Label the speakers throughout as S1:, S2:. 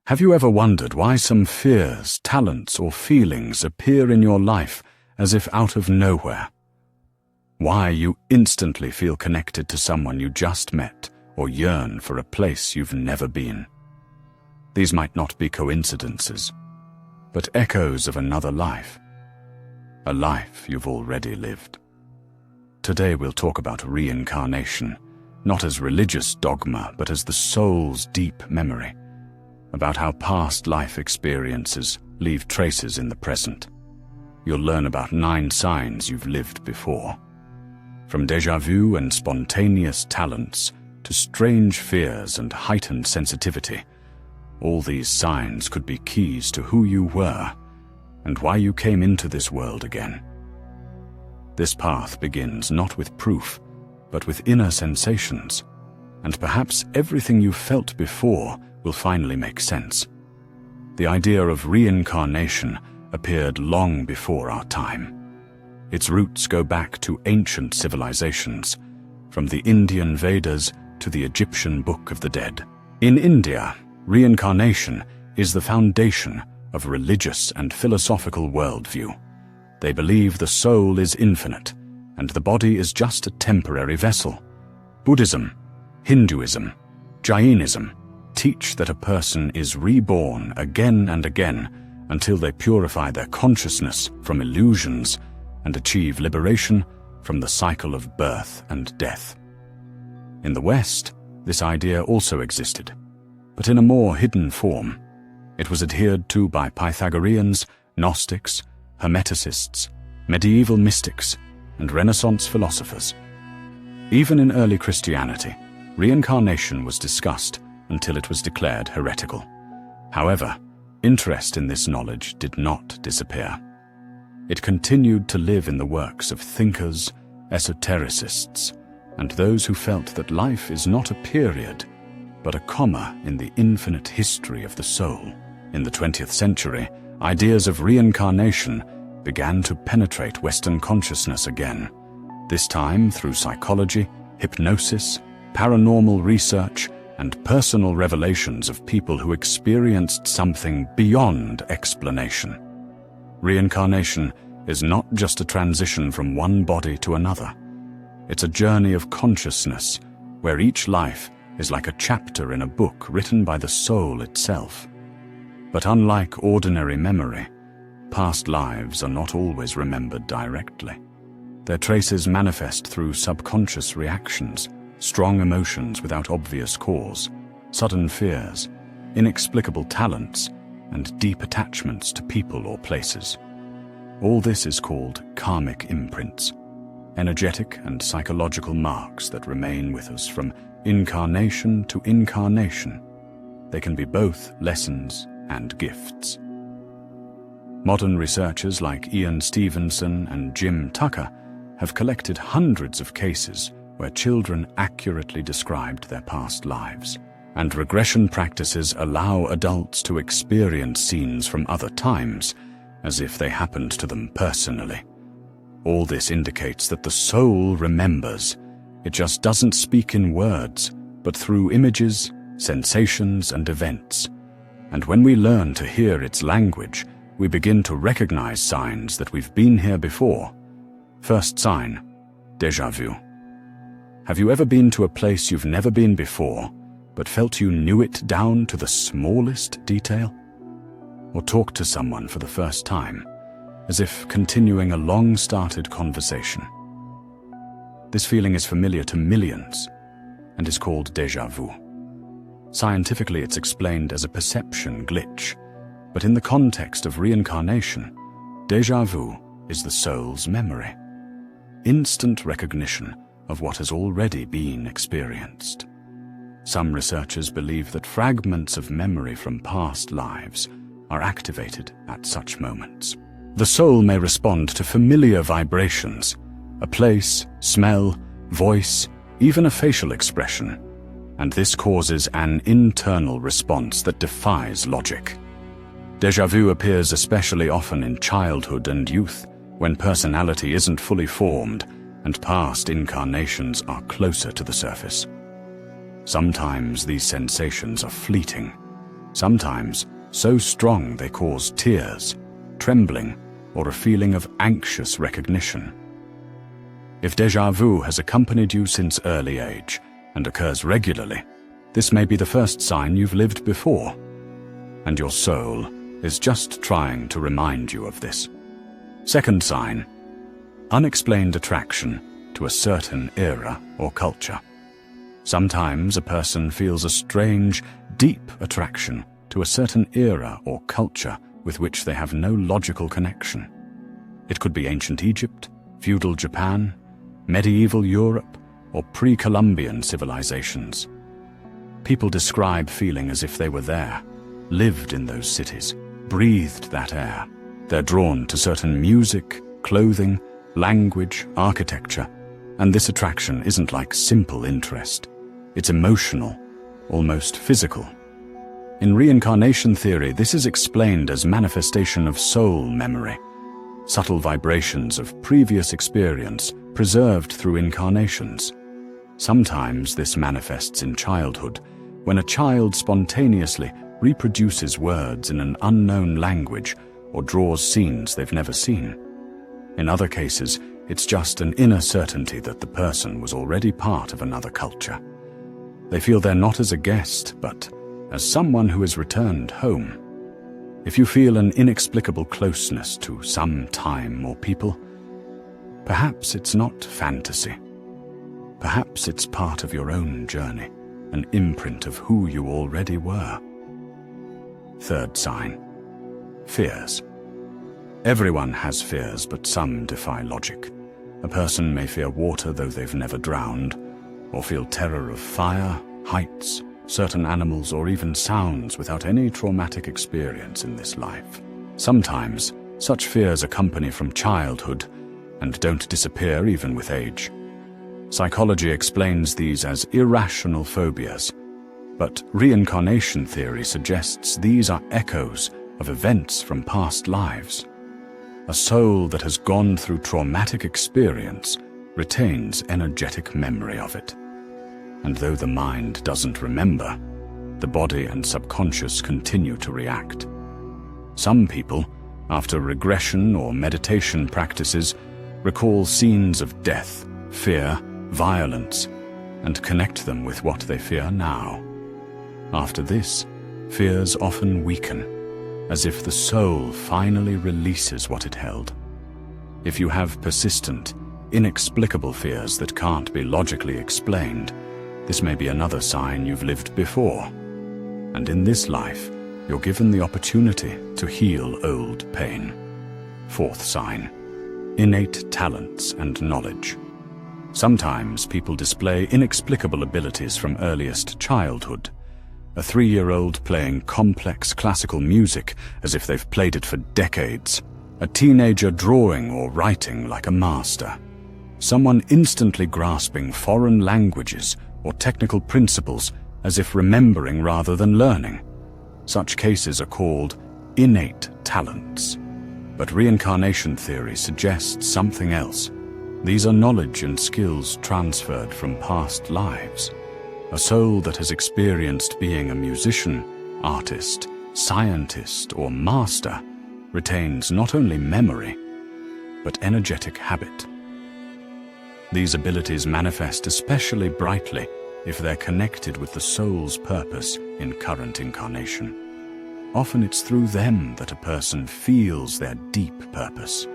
S1: Have you ever wondered why some fears, talents, or feelings appear in your life as if out of nowhere? Why you instantly feel connected to someone you just met or yearn for a place you've never been? These might not be coincidences, but echoes of another life, a life you've already lived. Today we'll talk about reincarnation, not as religious dogma, but as the soul's deep memory, about how past life experiences leave traces in the present. You'll learn about 9 signs you've lived before. From déjà vu and spontaneous talents to strange fears and heightened sensitivity, all these signs could be keys to who you were and why you came into this world again. This path begins not with proof, but with inner sensations, and perhaps everything you felt before will finally make sense. The idea of reincarnation appeared long before our time. Its roots go back to ancient civilizations, from the Indian Vedas to the Egyptian Book of the Dead. In India, reincarnation is the foundation of religious and philosophical worldview. They believe the soul is infinite, and the body is just a temporary vessel. Buddhism, Hinduism, Jainism teach that a person is reborn again and again until they purify their consciousness from illusions and achieve liberation from the cycle of birth and death. In the West, this idea also existed, but in a more hidden form. It was adhered to by Pythagoreans, Gnostics, Hermeticists, medieval mystics, and Renaissance philosophers. Even in early Christianity, reincarnation was discussed until it was declared heretical. However, interest in this knowledge did not disappear. It continued to live in the works of thinkers, esotericists, and those who felt that life is not a period, but a comma in the infinite history of the soul. In the 20th century, ideas of reincarnation began to penetrate Western consciousness again, this time through psychology, hypnosis, paranormal research, and personal revelations of people who experienced something beyond explanation. Reincarnation is not just a transition from one body to another. It's a journey of consciousness, where each life is like a chapter in a book written by the soul itself. But unlike ordinary memory, past lives are not always remembered directly. Their traces manifest through subconscious reactions, strong emotions without obvious cause, sudden fears, inexplicable talents, and deep attachments to people or places. All this is called karmic imprints, energetic and psychological marks that remain with us from incarnation to incarnation. They can be both lessons and gifts. Modern researchers like Ian Stevenson and Jim Tucker have collected hundreds of cases where children accurately described their past lives, and regression practices allow adults to experience scenes from other times as if they happened to them personally. All this indicates that the soul remembers. It just doesn't speak in words, but through images, sensations, and events. And when we learn to hear its language, we begin to recognize signs that we've been here before. First sign, déjà vu. Have you ever been to a place you've never been before, but felt you knew it down to the smallest detail? Or talked to someone for the first time, as if continuing a long-started conversation? This feeling is familiar to millions and is called déjà vu. Scientifically, it's explained as a perception glitch, but in the context of reincarnation, déjà vu is the soul's memory, instant recognition of what has already been experienced. Some researchers believe that fragments of memory from past lives are activated at such moments. The soul may respond to familiar vibrations, a place, smell, voice, even a facial expression, and this causes an internal response that defies logic. Déjà vu appears especially often in childhood and youth, when personality isn't fully formed and past incarnations are closer to the surface. Sometimes these sensations are fleeting, sometimes so strong they cause tears, trembling, or a feeling of anxious recognition. If déjà vu has accompanied you since early age and occurs regularly, this may be the first sign you've lived before, and your soul is just trying to remind you of this. Second sign, unexplained attraction to a certain era or culture. Sometimes a person feels a strange, deep attraction to a certain era or culture with which they have no logical connection. It could be ancient Egypt, feudal Japan, medieval Europe, or pre-Columbian civilizations. People describe feeling as if they were there, lived in those cities, breathed that air. They're drawn to certain music, clothing, language, architecture, and this attraction isn't like simple interest. It's emotional, almost physical. In reincarnation theory, this is explained as manifestation of soul memory, subtle vibrations of previous experience preserved through incarnations. Sometimes this manifests in childhood, when a child spontaneously reproduces words in an unknown language or draws scenes they've never seen. In other cases, it's just an inner certainty that the person was already part of another culture. They feel they're not as a guest, but as someone who has returned home. If you feel an inexplicable closeness to some time or people, perhaps it's not fantasy. Perhaps it's part of your own journey, an imprint of who you already were. Third sign, fears. Everyone has fears, but some defy logic. A person may fear water though they've never drowned, or feel terror of fire, heights, certain animals, or even sounds without any traumatic experience in this life. Sometimes, such fears accompany from childhood and don't disappear even with age. Psychology explains these as irrational phobias, but reincarnation theory suggests these are echoes of events from past lives. A soul that has gone through traumatic experience retains energetic memory of it. And though the mind doesn't remember, the body and subconscious continue to react. Some people, after regression or meditation practices, recall scenes of death, fear, violence, and connect them with what they fear now. After this, fears often weaken, as if the soul finally releases what it held. If you have persistent, inexplicable fears that can't be logically explained, this may be another sign you've lived before. And in this life, you're given the opportunity to heal old pain. Fourth sign, innate talents and knowledge. Sometimes people display inexplicable abilities from earliest childhood. A 3-year-old playing complex classical music as if they've played it for decades. A teenager drawing or writing like a master. Someone instantly grasping foreign languages or technical principles as if remembering rather than learning. Such cases are called innate talents. But reincarnation theory suggests something else. These are knowledge and skills transferred from past lives. A soul that has experienced being a musician, artist, scientist, or master retains not only memory, but energetic habit. These abilities manifest especially brightly if they're connected with the soul's purpose in current incarnation. Often it's through them that a person feels their deep purpose,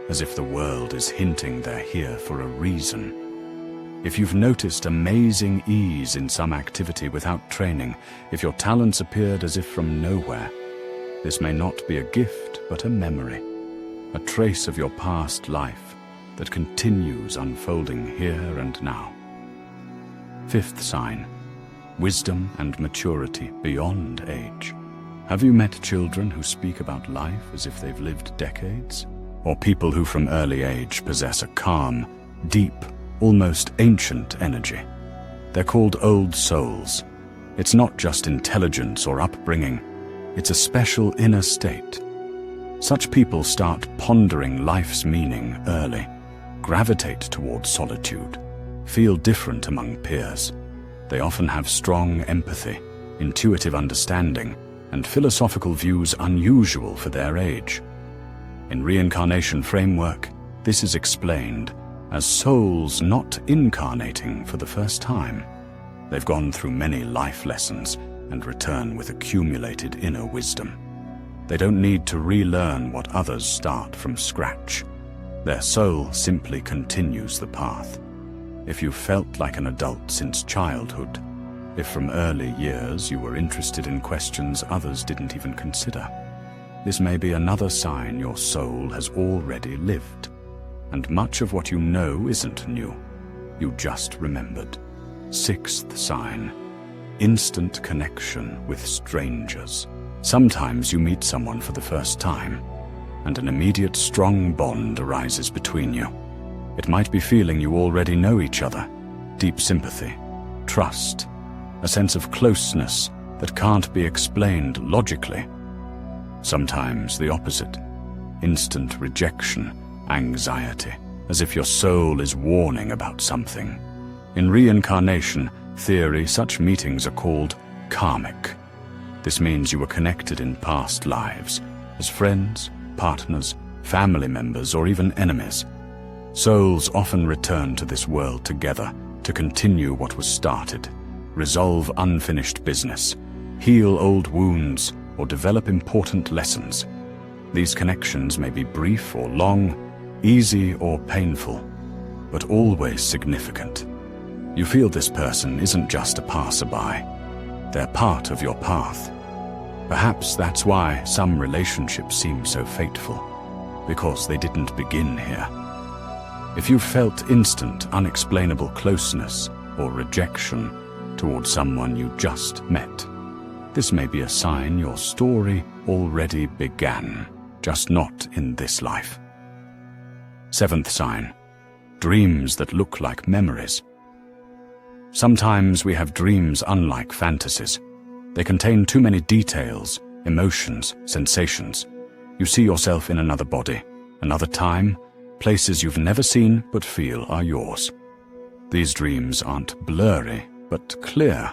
S1: as if the world is hinting they're here for a reason. If you've noticed amazing ease in some activity without training, if your talents appeared as if from nowhere, this may not be a gift but a memory, a trace of your past life that continues unfolding here and now. Fifth sign, wisdom and maturity beyond age. Have you met children who speak about life as if they've lived decades? Or people who from early age possess a calm, deep, almost ancient energy? They're called old souls. It's not just intelligence or upbringing, it's a special inner state. Such people start pondering life's meaning early, gravitate towards solitude, feel different among peers. They often have strong empathy, intuitive understanding, and philosophical views unusual for their age. In reincarnation framework, this is explained as souls not incarnating for the first time. They've gone through many life lessons and return with accumulated inner wisdom. They don't need to relearn what others start from scratch. Their soul simply continues the path. If you felt like an adult since childhood, if from early years you were interested in questions others didn't even consider, this may be another sign your soul has already lived. And much of what you know isn't new. You just remembered. Sixth sign: instant connection with strangers. Sometimes you meet someone for the first time, and an immediate strong bond arises between you. It might be feeling you already know each other, deep sympathy, trust, a sense of closeness that can't be explained logically. Sometimes the opposite: instant rejection, anxiety, as if your soul is warning about something. In reincarnation theory, such meetings are called karmic. This means you were connected in past lives, as friends, partners, family members, or even enemies. Souls often return to this world together to continue what was started, resolve unfinished business, heal old wounds, or develop important lessons. These connections may be brief or long, easy or painful, but always significant. You feel this person isn't just a passerby. They're part of your path. Perhaps that's why some relationships seem so fateful, because they didn't begin here. If you felt instant, unexplainable closeness or rejection towards someone you just met, this may be a sign your story already began, just not in this life. Seventh sign: dreams that look like memories. Sometimes we have dreams unlike fantasies. They contain too many details, emotions, sensations. You see yourself in another body, another time, places you've never seen but feel are yours. These dreams aren't blurry, but clear,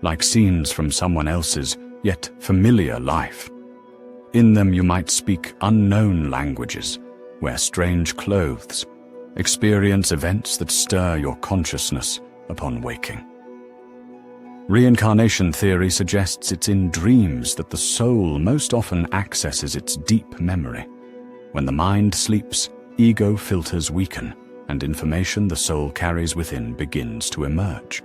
S1: like scenes from someone else's, yet familiar life. In them you might speak unknown languages, wear strange clothes, experience events that stir your consciousness upon waking. Reincarnation theory suggests it's in dreams that the soul most often accesses its deep memory. When the mind sleeps, ego filters weaken, and information the soul carries within begins to emerge.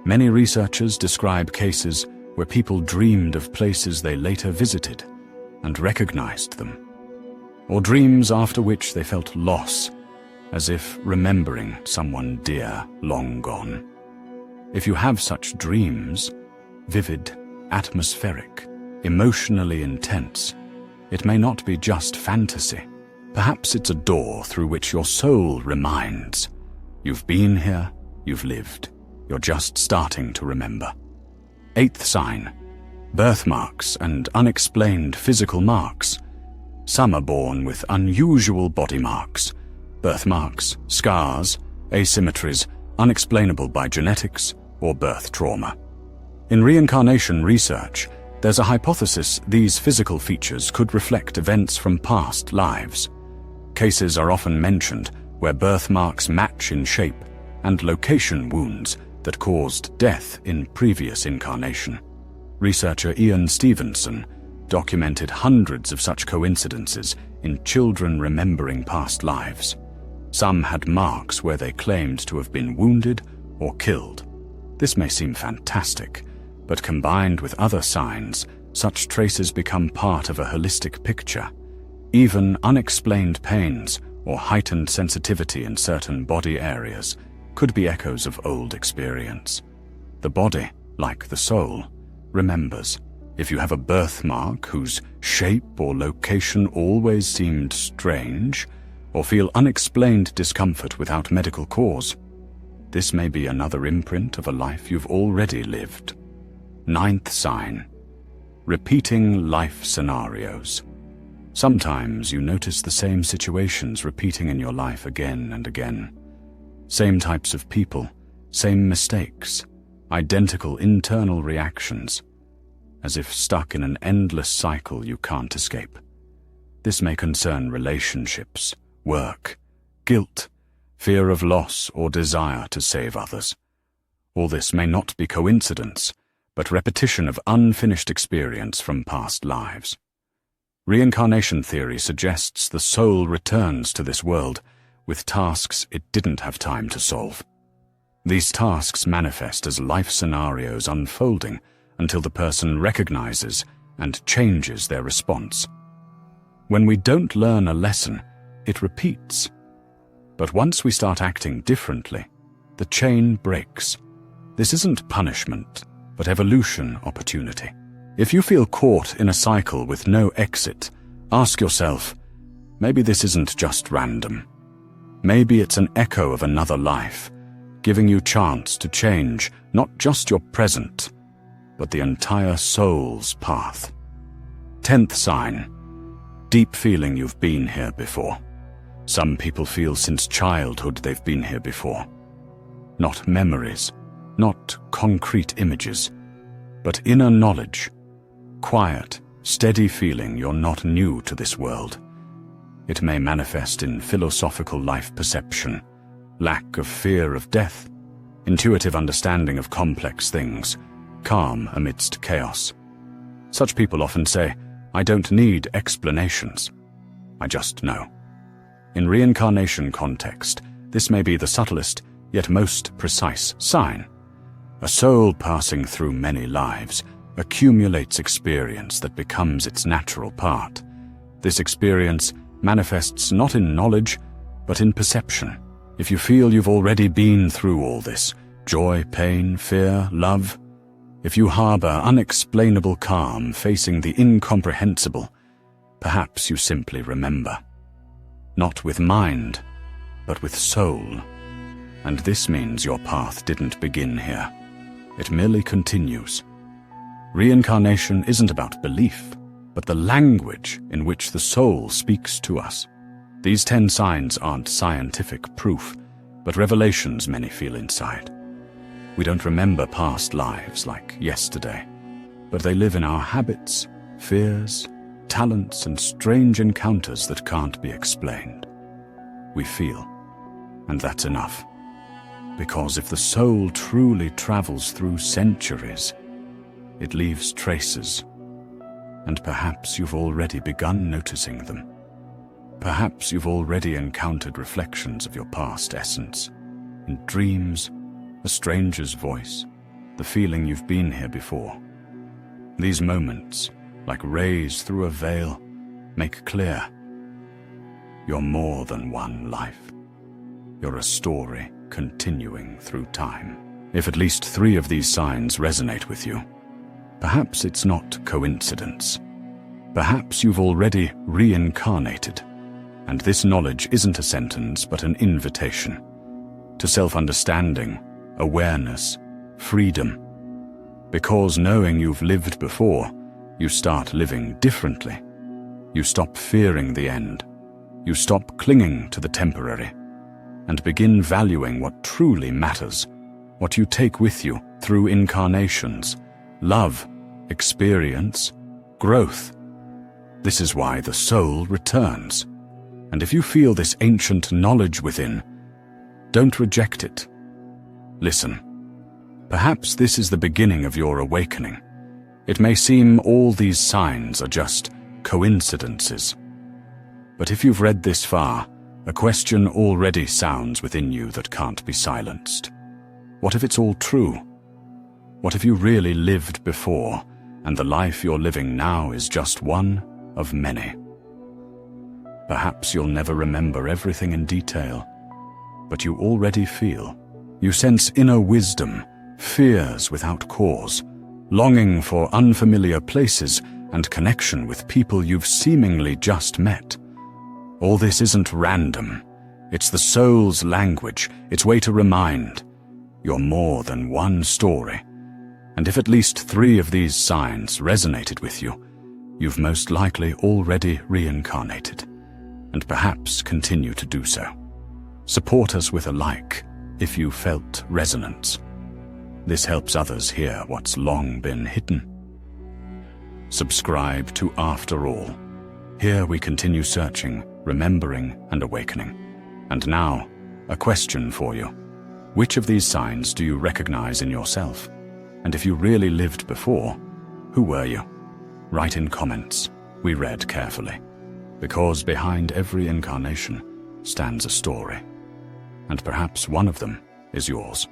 S1: Many researchers describe cases where people dreamed of places they later visited and recognized them, or dreams after which they felt loss, as if remembering someone dear long gone. If you have such dreams, vivid, atmospheric, emotionally intense, it may not be just fantasy. Perhaps it's a door through which your soul reminds. You've been here, you've lived, you're just starting to remember. Eighth sign: birthmarks and unexplained physical marks. Some are born with unusual body marks, birthmarks, scars, asymmetries, unexplainable by genetics or birth trauma. In reincarnation research, there's a hypothesis these physical features could reflect events from past lives. Cases are often mentioned where birthmarks match in shape and location wounds that caused death in previous incarnation. Researcher Ian Stevenson documented hundreds of such coincidences in children remembering past lives. Some had marks where they claimed to have been wounded or killed. This may seem fantastic, but combined with other signs, such traces become part of a holistic picture. Even unexplained pains or heightened sensitivity in certain body areas could be echoes of old experience. The body, like the soul, remembers. If you have a birthmark whose shape or location always seemed strange, or feel unexplained discomfort without medical cause, this may be another imprint of a life you've already lived. Ninth sign: repeating life scenarios. Sometimes you notice the same situations repeating in your life again and again. Same types of people, same mistakes, identical internal reactions. as if stuck in an endless cycle you can't escape. This may concern relationships, work, guilt, fear of loss, or desire to save others. All this may not be coincidence, but repetition of unfinished experience from past lives. Reincarnation theory suggests the soul returns to this world with tasks it didn't have time to solve. These tasks manifest as life scenarios unfolding until the person recognizes and changes their response. When we don't learn a lesson, it repeats. But once we start acting differently, the chain breaks. This isn't punishment, but evolution opportunity. If you feel caught in a cycle with no exit, ask yourself, maybe this isn't just random. Maybe it's an echo of another life, giving you chance to change not just your present, but the entire soul's path. 10th sign, deep feeling you've been here before. Some people feel since childhood they've been here before. Not memories, not concrete images, but inner knowledge. Quiet, steady feeling you're not new to this world. It may manifest in philosophical life perception, lack of fear of death, intuitive understanding of complex things, calm amidst chaos. Such people often say, I don't need explanations. I just know. In reincarnation context, this may be the subtlest, yet most precise sign. A soul passing through many lives accumulates experience that becomes its natural part. This experience manifests not in knowledge, but in perception. If you feel you've already been through all this, joy, pain, fear, love, if you harbor unexplainable calm facing the incomprehensible, perhaps you simply remember. Not with mind, but with soul. And this means your path didn't begin here. It merely continues. Reincarnation isn't about belief, but the language in which the soul speaks to us. These 10 signs aren't scientific proof, but revelations many feel inside. We don't remember past lives like yesterday, but they live in our habits, fears, talents, and strange encounters that can't be explained. We feel, and that's enough. Because if the soul truly travels through centuries, it leaves traces, and perhaps you've already begun noticing them. Perhaps you've already encountered reflections of your past essence, in dreams, a stranger's voice, the feeling you've been here before. These moments, like rays through a veil, make clear you're more than one life. You're a story continuing through time. If at least 3 of these signs resonate with you, perhaps it's not coincidence. Perhaps you've already reincarnated, and this knowledge isn't a sentence but an invitation to self-understanding, awareness, freedom. Because knowing you've lived before, you start living differently. You stop fearing the end. You stop clinging to the temporary, and begin valuing what truly matters, what you take with you through incarnations, love, experience, growth. This is why the soul returns. And if you feel this ancient knowledge within, don't reject it. Listen. Perhaps this is the beginning of your awakening. It may seem all these signs are just coincidences. But if you've read this far, a question already sounds within you that can't be silenced. What if it's all true? What if you really lived before, and the life you're living now is just one of many? Perhaps you'll never remember everything in detail, but you already feel. You sense inner wisdom, fears without cause, longing for unfamiliar places and connection with people you've seemingly just met. All this isn't random. It's the soul's language, its way to remind you're more than one story. And if at least 3 of these signs resonated with you, you've most likely already reincarnated, and perhaps continue to do so. Support us with a like if you felt resonance. This helps others hear what's long been hidden. Subscribe to After All. Here we continue searching, remembering, and awakening. And now, a question for you. Which of these signs do you recognize in yourself? And if you really lived before, who were you? Write in comments. We read carefully. Because behind every incarnation stands a story. And perhaps one of them is yours.